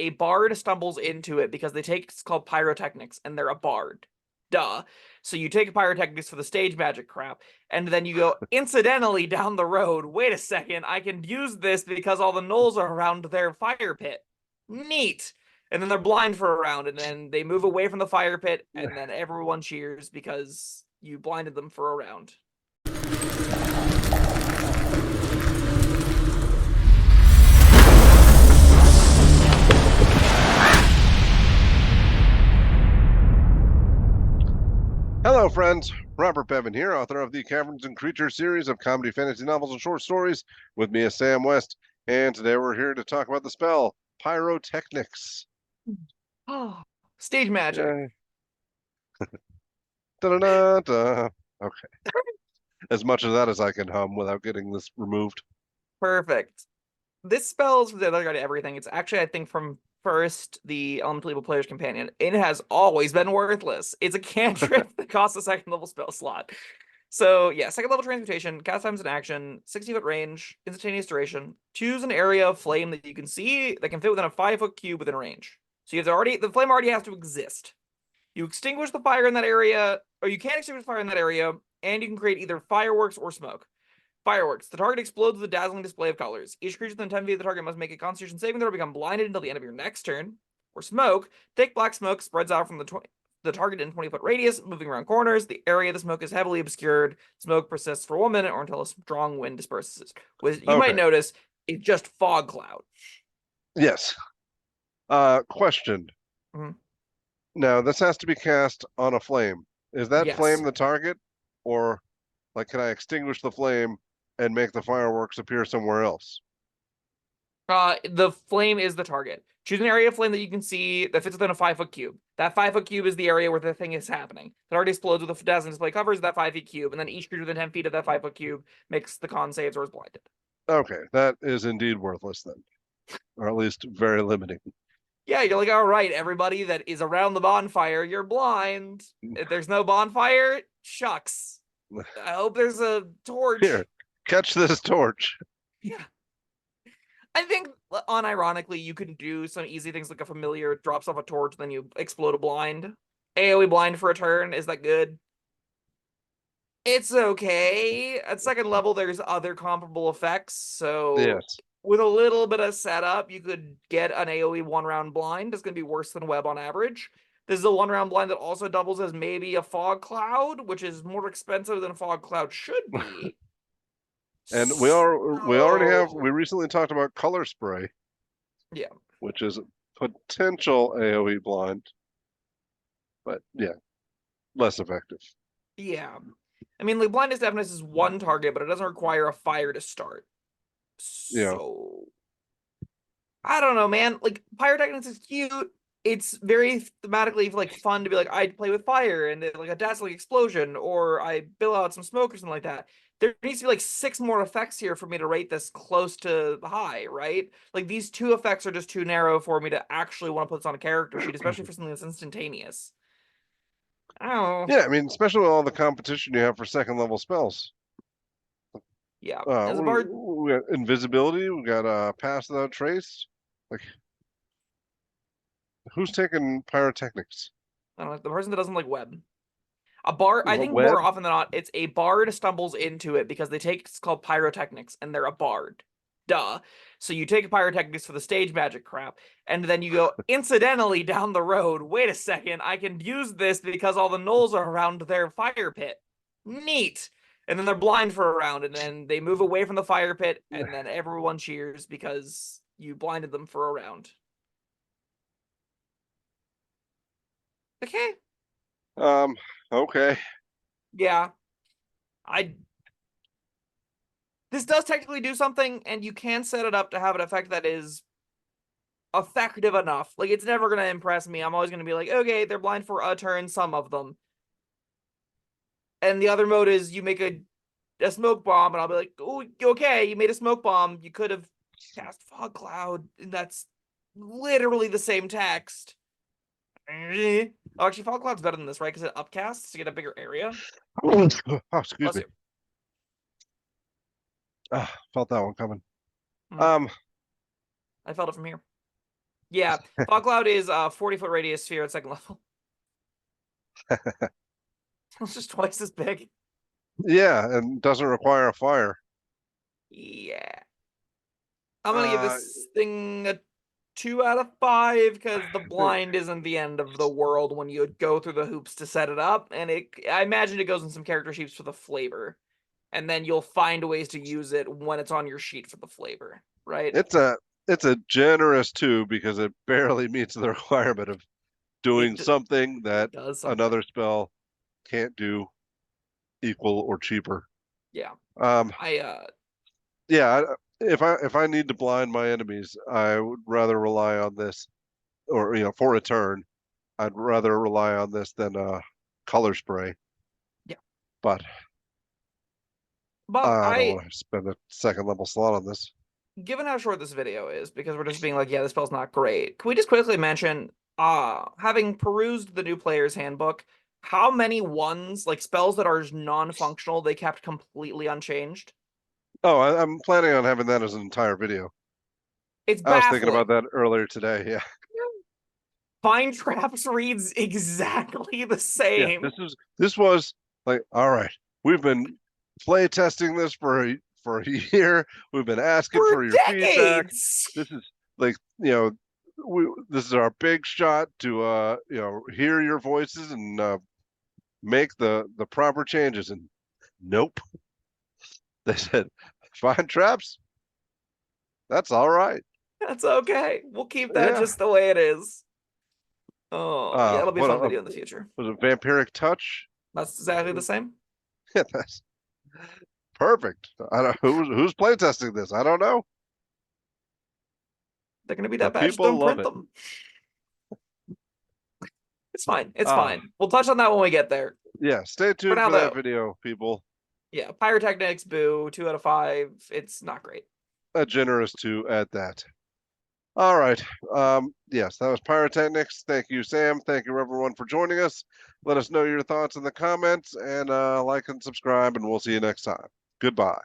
a bard stumbles into it because they take it's called Pyrotechnics, and they're a bard. Duh. So you take Pyrotechnics for the stage magic crap, and then you go incidentally down the road. Wait a second, I can use this because all the gnolls are around their fire pit. Neat. And then they're blind for a round, and then they move away from the fire pit, and then everyone cheers because you blinded them for a round. Hello, friends. Robert Bevan here, author of the Caverns and Creatures series of comedy, fantasy novels, and short stories. With me is Sam West, and today we're here to talk about the spell Pyrotechnics. Oh, stage magic. Da-da-da-da. Okay. As much of that as I can hum without getting this removed. Perfect. This spell is for the other guy to everything. It's actually, I think, from first the Elemental Evil Player's Companion. It has always been worthless. It's a cantrip that costs a second level spell slot. So yeah, second level transmutation, cast times in action, 60-foot range, instantaneous duration. Choose an area of flame that you can see that can fit within a 5-foot cube within range. So you have to the flame already has to exist. You extinguish the fire in that area, or you can extinguish the fire in that area, and you can create either fireworks or smoke. Fireworks. The target explodes with a dazzling display of colors. Each creature within 10 feet of the target must make a Constitution saving throw or become blinded until the end of your next turn. Or smoke. Thick black smoke spreads out from the target in 20-foot radius, moving around corners. The area of the smoke is heavily obscured. Smoke persists for 1 minute or until a strong wind disperses it. You might notice it's just fog cloud. Yes. Question. Now, this has to be cast on a flame. Is that flame the target? Or, like, can I extinguish the flame and make the fireworks appear somewhere else? The flame is the target. Choose an area of flame that you can see that fits within a 5-foot cube. That 5-foot cube is the area where the thing is happening. The target explodes with a dazzling display covers that 5-foot cube, and then each creature within 10 feet of that 5-foot cube makes the con saves or is blinded. Okay, that is indeed worthless then. Or at least very limiting. Yeah, you're like, all right, everybody that is around the bonfire, you're blind. If there's no bonfire, shucks. I hope there's a torch. Here, catch this torch. Yeah. I think, unironically, you can do some easy things like a familiar drops off a torch, then you explode a blind. AoE blind for a turn, is that good? It's okay. At second level, there's other comparable effects, so yes. With a little bit of setup, you could get an AoE 1-round blind. It's going to be worse than web on average. This is a 1-round blind that also doubles as maybe a fog cloud, which is more expensive than a fog cloud should be. And we recently talked about color spray. Yeah. Which is potential AoE blind. But yeah, less effective. Yeah. I mean, like, blindness deafness is one target, but it doesn't require a fire to start. So I don't know, man. Like, Pyrotechnics is cute. It's very thematically like fun to be like, I play with fire and like a dazzling explosion, or I bill out some smoke or something like that. There needs to be like 6 more effects here for me to rate this close to high, right? Like, these 2 effects are just too narrow for me to actually want to put this on a character sheet, especially for something that's instantaneous. I don't know. Yeah, I mean, especially with all the competition you have for second level spells. Yeah. We got invisibility, we got pass without trace. Like, who's taking pyrotechnics? I don't know, the person that doesn't like web. A bard, I think web? More often than not, it's a bard stumbles into it because they take it's called Pyrotechnics, and they're a bard. Duh. So you take Pyrotechnics for the stage magic crap, and then you go incidentally down the road. Wait a second, I can use this because all the gnolls are around their fire pit. Neat. And then they're blind for a round, and then they move away from the fire pit, and then everyone cheers because you blinded them for a round. Okay. Okay. Yeah. This does technically do something, and you can set it up to have an effect that is effective enough. Like, it's never going to impress me. I'm always going to be like, okay, they're blind for a turn, some of them. And the other mode is you make a smoke bomb, and I'll be like, oh, okay, you made a smoke bomb. You could have cast Fog Cloud, and that's literally the same text. Oh, actually, Fog Cloud's better than this, right? Because it upcasts to get a bigger area. Oh, excuse me. Felt that one coming. I felt it from here. Yeah, Fog Cloud is a 40-foot radius sphere at second level. It's just twice as big. Yeah, and doesn't require a fire. Yeah. I'm gonna give this thing a 2 out of 5 because the blind isn't the end of the world when you go through the hoops to set it up, and I imagine it goes in some character sheets for the flavor, and then you'll find ways to use it when it's on your sheet for the flavor, right? It's a generous 2 because it barely meets the requirement of doing It something that does something. another spell can't do equal or cheaper. Yeah. Um, I yeah, if I need to blind my enemies, I would rather rely on this, or for a turn, I'd rather rely on this than color spray. Yeah. But But I don't want to spend a second level slot on this. Given how short this video is, because we're just being like, yeah, this spell's not great, can we just quickly mention, having perused the new player's handbook, how many ones, like spells that are non-functional, they kept completely unchanged? Oh, I'm planning on having that as an entire video. It's I was thinking baffling. about that earlier today. Yeah. Find Traps reads exactly the Yeah. same. This was like, all right, we've been play testing this for a year. We've been asking For for your feedback. decades! This is like, this is our big shot to hear your voices and make the proper changes. And nope. They said, find traps. That's all right. That's okay. We'll keep that Yeah. just the way it is. Oh, yeah, it'll be a What fun video in the future. was it? Vampiric touch. That's exactly the same. Yeah, that's perfect. I don't who's playtesting this. I don't know. They're gonna be that But bad, just people don't love print it. them. It's fine. It's Ah, fine. We'll touch on that when we get there. yeah. Stay For tuned now, for that though, video, people. yeah, Pyrotechnics, boo, 2 out of 5. It's not great. A generous 2 at that. All right. Yes, that was Pyrotechnics. Thank you, Sam. Thank you, everyone, for joining us. Let us know your thoughts in the comments and like and subscribe, and we'll see you next time. Goodbye.